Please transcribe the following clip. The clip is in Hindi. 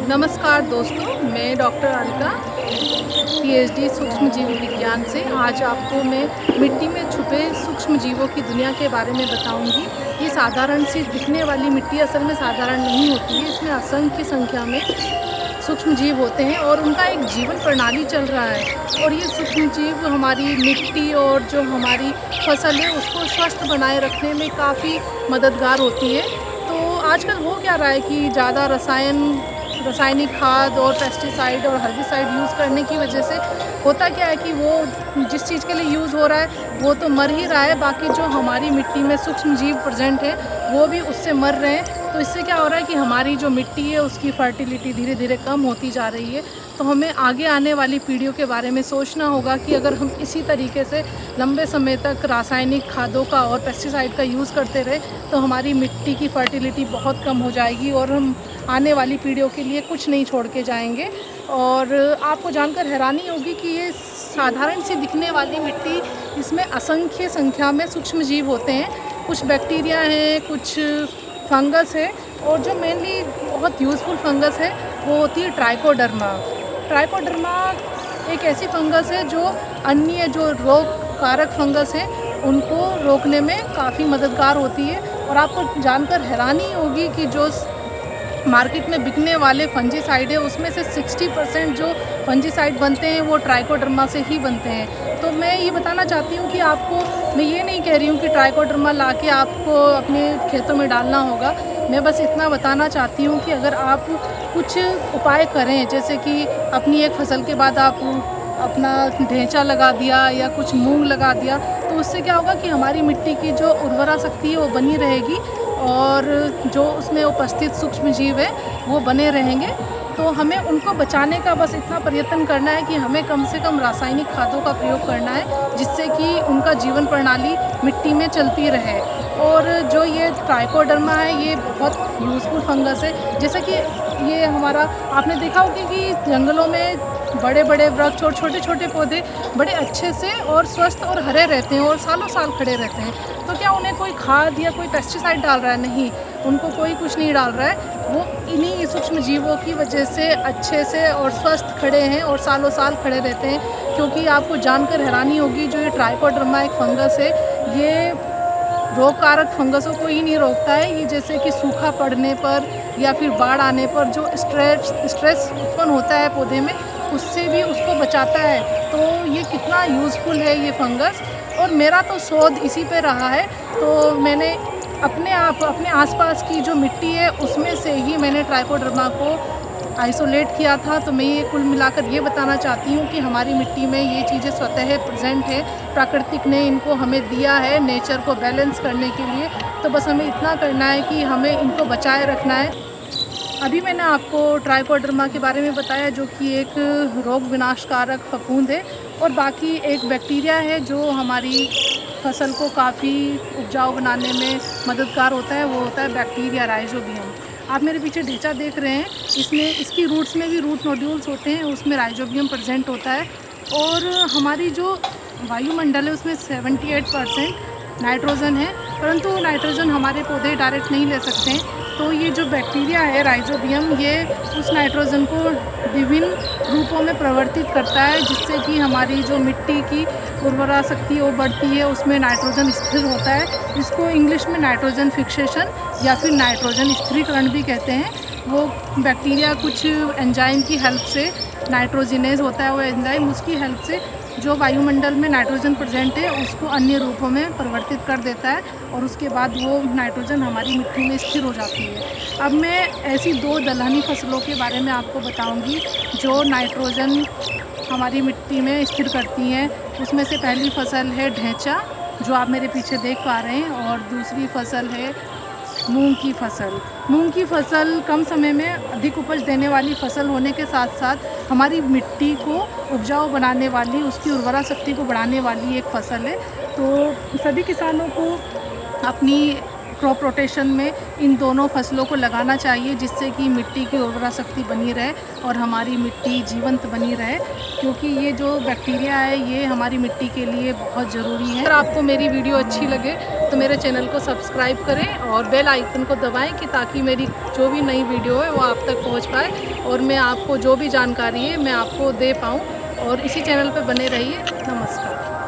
नमस्कार दोस्तों, मैं डॉक्टर अलका पीएचडी सूक्ष्म जीव विज्ञान से आज आपको मैं मिट्टी में छुपे सूक्ष्म जीवों की दुनिया के बारे में बताऊंगी। ये साधारण सी दिखने वाली मिट्टी असल में साधारण नहीं होती है। इसमें असंख्य संख्या में सूक्ष्म जीव होते हैं और उनका एक जीवन प्रणाली चल रहा है। और ये सूक्ष्म जीव हमारी मिट्टी और जो हमारी फसल है उसको स्वस्थ बनाए रखने में काफ़ी मददगार होती है। तो आजकल हो क्या रहा है कि ज़्यादा रासायनिक खाद और पेस्टिसाइड और हर्बिसाइड यूज़ करने की वजह से होता क्या है कि वो जिस चीज़ के लिए यूज़ हो रहा है वो तो मर ही रहा है, बाकी जो हमारी मिट्टी में सूक्ष्म जीव प्रेजेंट है वो भी उससे मर रहे हैं। तो इससे क्या हो रहा है कि हमारी जो मिट्टी है उसकी फर्टिलिटी धीरे धीरे कम होती जा रही है। तो हमें आगे आने वाली पीढ़ियों के बारे में सोचना होगा कि अगर हम इसी तरीके से लंबे समय तक रासायनिक खादों का और पेस्टिसाइड का यूज़ करते रहे तो हमारी मिट्टी की फर्टिलिटी बहुत कम हो जाएगी और हम आने वाली पीढ़ियों के लिए कुछ नहीं छोड़ के जाएंगे। और आपको जानकर हैरानी होगी कि ये साधारण सी दिखने वाली मिट्टी, इसमें असंख्य संख्या में सूक्ष्म जीव होते हैं। कुछ बैक्टीरिया हैं, कुछ फंगस है और जो मेनली बहुत यूज़फुल फंगस है वो होती है ट्राइकोडर्मा। ट्राइकोडर्मा एक ऐसी फंगस है जो अन्य जो रोग कारक फंगस हैं उनको रोकने में काफ़ी मददगार होती है। और आपको जानकर हैरानी होगी कि जो मार्केट में बिकने वाले फंजीसाइड है उसमें से 60% जो फंजीसाइड बनते हैं वो ट्राइकोडर्मा से ही बनते हैं। तो मैं ये बताना चाहती हूँ कि आपको, मैं ये नहीं कह रही हूँ कि ट्राइकोडर्मा लाके आपको अपने खेतों में डालना होगा। मैं बस इतना बताना चाहती हूँ कि अगर आप कुछ उपाय करें, जैसे कि अपनी एक फसल के बाद आप अपना ढेंचा लगा दिया या कुछ मूंग लगा दिया, तो उससे क्या होगा कि हमारी मिट्टी की जो उर्वरा शक्ति है वो बनी रहेगी और जो उसमें उपस्थित सूक्ष्म जीव है वो बने रहेंगे। तो हमें उनको बचाने का बस इतना प्रयत्न करना है कि हमें कम से कम रासायनिक खादों का प्रयोग करना है जिससे कि उनका जीवन प्रणाली मिट्टी में चलती रहे। और जो ये ट्राइकोडर्मा है ये बहुत यूज़फुल फंगस है। जैसे कि ये हमारा, आपने देखा होगा कि जंगलों में बड़े बड़े वृक्ष और छोटे छोटे पौधे बड़े अच्छे से और स्वस्थ और हरे रहते हैं और सालों साल खड़े रहते हैं। तो क्या उन्हें कोई खाद या कोई पेस्टिसाइड डाल रहा है? नहीं, उनको कोई कुछ नहीं डाल रहा है। वो इन्हीं सूक्ष्म जीवों की वजह से अच्छे से और स्वस्थ खड़े हैं और सालों साल खड़े रहते हैं। क्योंकि आपको जानकर हैरानी होगी, जो ये ट्राइकोडर्मा एक फंगस है ये रोग कारक फंगसों को ही नहीं रोकता है। ये जैसे कि सूखा पड़ने पर या फिर बाढ़ आने पर जो स्ट्रेस उत्पन्न होता है पौधे में, उससे भी उसको बचाता है। तो ये कितना यूज़फुल है ये फंगस। और मेरा तो शोध इसी पे रहा है। तो मैंने अपने आसपास की जो मिट्टी है उसमें से ही मैंने ट्राइकोडर्मा को आइसोलेट किया था। तो मैं ये कुल मिलाकर ये बताना चाहती हूँ कि हमारी मिट्टी में ये चीज़ें स्वतः प्रेजेंट है, प्राकृतिक ने इनको हमें दिया है नेचर को बैलेंस करने के लिए। तो बस हमें इतना करना है कि हमें इनको बचाए रखना है। अभी मैंने आपको ट्राइकोडर्मा के बारे में बताया जो कि एक रोग विनाशकारक फफूंद है, और बाकी एक बैक्टीरिया है जो हमारी फसल को काफ़ी उपजाऊ बनाने में मददगार होता है, वो होता है बैक्टीरिया राइजोबियम। आप मेरे पीछे ढेंचा देख रहे हैं, इसमें इसकी रूट्स में भी रूट नोड्यूल्स होते हैं, उसमें राइजोबियम प्रेजेंट होता है। और हमारी जो वायुमंडल है उसमें 78% नाइट्रोजन है, परंतु नाइट्रोजन हमारे पौधे डायरेक्ट नहीं ले सकते हैं। तो ये जो बैक्टीरिया है राइजोबियम, ये उस नाइट्रोजन को विभिन्न रूपों में परिवर्तित करता है जिससे कि हमारी जो मिट्टी की उर्वरा शक्ति वो बढ़ती है, उसमें नाइट्रोजन स्थिर होता है। इसको इंग्लिश में नाइट्रोजन फिक्सेशन या फिर नाइट्रोजन स्थिरीकरण भी कहते हैं। वो बैक्टीरिया कुछ एंजाइम की हेल्प से, नाइट्रोजिनेज होता है वो एंजाइम, उसकी हेल्प से जो वायुमंडल में नाइट्रोजन प्रेजेंट है उसको अन्य रूपों में परिवर्तित कर देता है और उसके बाद वो नाइट्रोजन हमारी मिट्टी में स्थिर हो जाती है। अब मैं ऐसी 2 दलहनी फसलों के बारे में आपको बताऊंगी जो नाइट्रोजन हमारी मिट्टी में स्थिर करती हैं। उसमें से पहली फसल है ढेंचा, जो आप मेरे पीछे देख पा रहे हैं, और दूसरी फसल है मूंग की फसल। मूंग की फसल कम समय में अधिक उपज देने वाली फसल होने के साथ साथ हमारी मिट्टी को उपजाऊ बनाने वाली, उसकी उर्वरा शक्ति को बढ़ाने वाली एक फसल है। तो सभी किसानों को अपनी क्रॉप रोटेशन में इन दोनों फसलों को लगाना चाहिए जिससे कि मिट्टी की उर्वरा शक्ति बनी रहे और हमारी मिट्टी जीवंत बनी रहे, क्योंकि ये जो बैक्टीरिया है ये हमारी मिट्टी के लिए बहुत ज़रूरी है। अगर आपको मेरी वीडियो अच्छी लगे तो मेरे चैनल को सब्सक्राइब करें और बेल आइकन को दबाएं कि ताकि मेरी जो भी नई वीडियो है वो आप तक पहुंच पाए और मैं आपको जो भी जानकारी है मैं आपको दे पाऊँ। और इसी चैनल पर बने रहिए। नमस्कार।